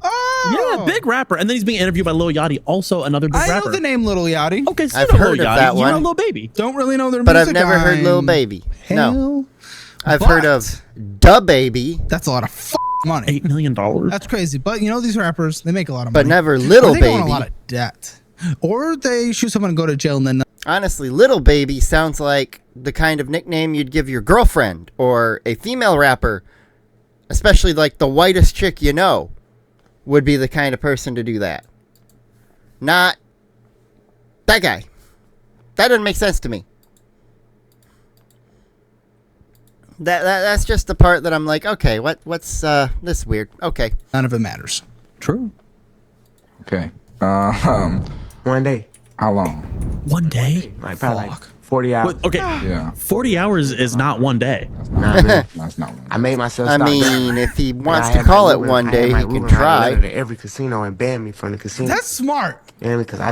Oh! Yeah, big rapper. And then he's being interviewed by Lil Yachty, also another big I rapper. know the name Little Yachty. Okay, so I've you know heard Lil of Yachty. that You one. know Lil Baby. Don't really know their But music. I've never heard Lil Baby. No. Hell, I've heard of Da Baby. That's a lot of money. $8 million. That's crazy. But you know, these rappers, they make a lot of But money. never Little Or they go on Baby. a lot of debt. Or they shoot someone and go to jail and then... Honestly, Little Baby sounds like the kind of nickname you'd give your girlfriend or a female rapper, especially like the whitest chick you know, would be the kind of person to do that. Not that guy. That doesn't make sense to me. That's just the part that I'm like, okay, what's this weird? Okay. None of it matters. True. Okay. 1 day. How long? 1 day? Like probably like 40 hours. Okay. Yeah. 40 hours is not 1 day. Nah, man. That's not one. I made myself I stop mean, drinking. if he But wants I to had my call it Ruben- 1 I day, had my he can Ruben ride letter try. to every casino and ban me from the casino. That's smart. You know what I mean? Because I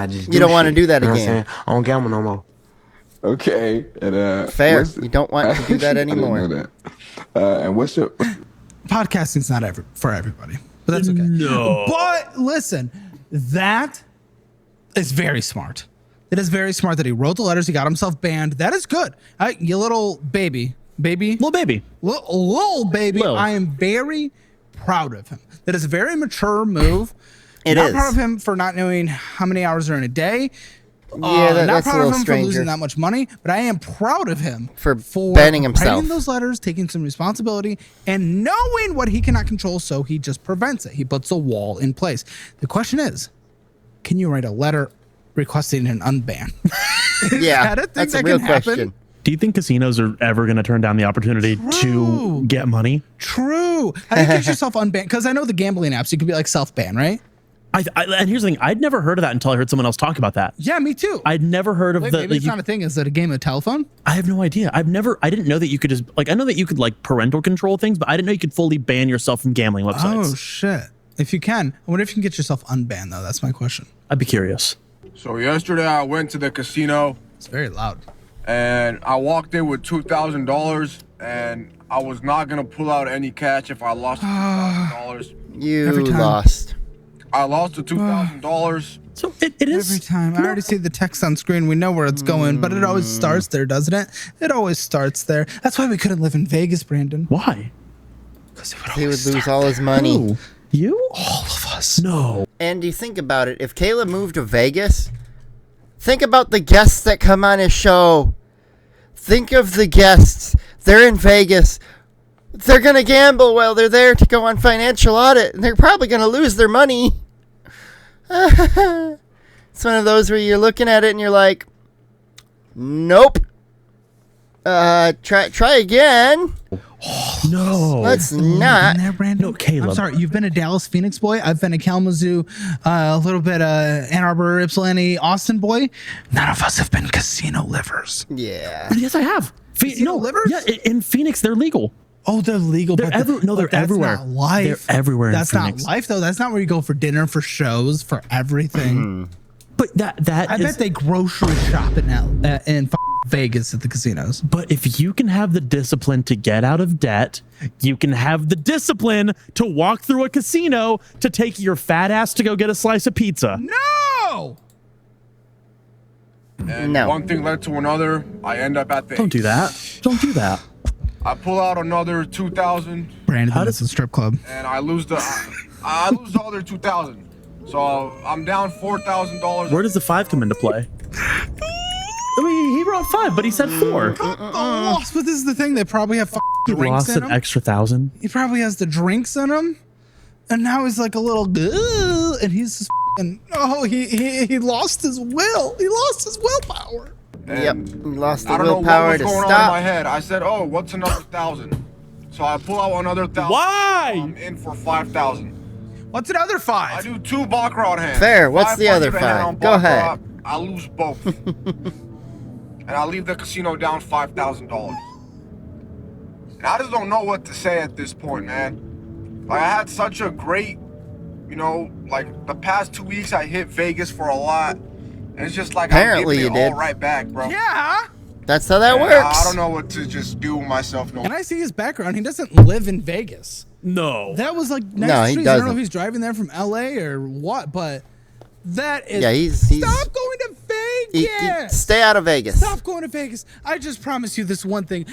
just You don't want to shit. do that You know what I'm again. saying? I don't gamble no more. Okay. And Fair. what's- You don't want to do that I didn't anymore. know that. And what's your? Podcasting's not for everybody, but that's okay. No. But listen, that is very smart. It is very smart that he wrote the letters. He got himself banned. That is good. You little baby. Little baby. Little baby. Lil. I am very proud of him. That is a very mature move. It not is. proud of him for not knowing how many hours are in a day. Yeah, Not that's a proud of little him for stranger. losing that much money, but I am proud of him For banning himself. writing those letters, taking some responsibility, and knowing what he cannot control, so he just prevents it. He puts a wall in place. The question is, can you write a letter requesting an unban? Yeah, that a thing that's a that real can happen? question. Do you think casinos are ever going to turn down the opportunity to get money? True. How do you get yourself unbanned? Because I know the gambling apps, you could be like self-ban, right? And here's the thing. I'd never heard of that until I heard someone else talk about that. Yeah, me too. I'd never heard of Wait, the... maybe it's not a thing. Is it a game of telephone? I have no idea. I didn't know that you could just... Like, I know that you could, like, parental control things, but I didn't know you could fully ban yourself from gambling websites. Oh, shit. If you can. I wonder if you can get yourself unbanned, though. That's my question. I'd be curious. So yesterday I went to the casino. It's very loud. And I walked in with $2,000, and I was not gonna pull out any cash if I lost $2,000. You Every time. lost. I lost the $2,000. So it is... Every time. I already see the text on screen. We know where it's going, but it always starts there, doesn't it? It always starts there. That's why we couldn't live in Vegas, Brandon. Why? Because He would lose all his money. Who? You? All of us. No. And you think about it, if Caleb moved to Vegas, think about the guests that come on his show. Think of the guests. They're in Vegas. They're going to gamble while they're there to go on financial audit, and they're probably going to lose their money. It's one of those where you're looking at it and you're like, nope. Try again. No. Let's You've been not. there, Brandon? No, Caleb. I'm sorry. You've been a Dallas Phoenix boy. I've been a Kalamazoo, a little bit Ann Arbor, Ypsilanti, Austin boy. None of us have been casino livers. Yeah. Yes, I have. Casino livers? Yeah, in Phoenix, they're legal. Oh, they're legal. They're but they're that's everywhere. Not life. They're everywhere in That's Phoenix. not life, though. That's not where you go for dinner, for shows, for everything. But that I is... bet they grocery shop in Vegas at the casinos. But if you can have the discipline to get out of debt, you can have the discipline to walk through a casino to take your fat ass to go get a slice of pizza. No! And No. one thing led to another. I end up at the... Don't do that. Don't do that. I pull out another $2,000, Brandon, that's a strip club. and I lose the other $2,000. So I'm down $4,000. Where does the 5 come into play? I mean, he wrote 5, but he said 4. Oh, but this is the thing. They probably have He drinks lost in an them. extra 1,000. He probably has the drinks in him, and now he's like a little, "Ugh," and he's just he lost his will. He lost his willpower. Yep. You lost the I don't know willpower what was to going on in stop. my head. I said, "Oh, what's another 1,000?" So I pull out another 1,000. Why? I'm in for 5,000. What's another 5? I do 2 baccarat hands. Fair. What's the 500 other a hand 5? on Go ahead. baccarat. I lose both, and I leave the casino down $5,000. And I just don't know what to say at this point, man. Like I had such a great, like the past 2 weeks I hit Vegas for a lot, and it's just like Apparently I'm you getting it did. all right back, bro. Yeah. That's how that And works. I don't know what to just do with myself no And I see his background. He doesn't live in Vegas. No. That was like nice No, he streets. I don't know doesn't. if he's driving there from LA or what, but that is. Yeah, he's Stop going to Vegas. stay out of Vegas. Stop going to Vegas. I just promise you this one thing.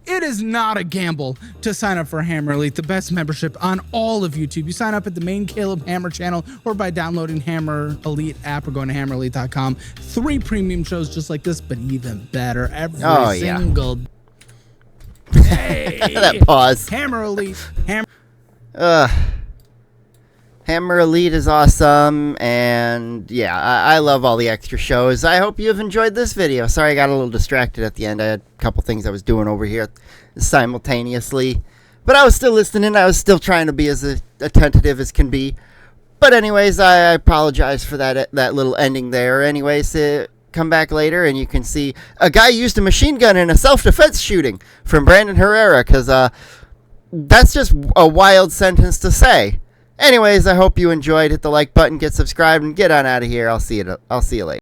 It is not a gamble to sign up for Hammer Elite, the best membership on all of YouTube. You sign up at the main Caleb Hammer channel or by downloading Hammer Elite app or going to hammerelite.com. 3 premium shows just like this, but even better. Every single Hey, that pause. Hammer Elite. Hammer. Hammer Elite is awesome, and yeah, I love all the extra shows. I hope you have enjoyed this video. Sorry I got a little distracted at the end. I had a couple things I was doing over here simultaneously, but I was still listening. I was still trying to be as attentive as can be. But anyways, I apologize for that little ending there. Anyways, come back later and you can see a guy used a machine gun in a self-defense shooting from Brandon Herrera, because that's just a wild sentence to say. Anyways, I hope you enjoyed. Hit the like button, get subscribed, and get on out of here. I'll see you later.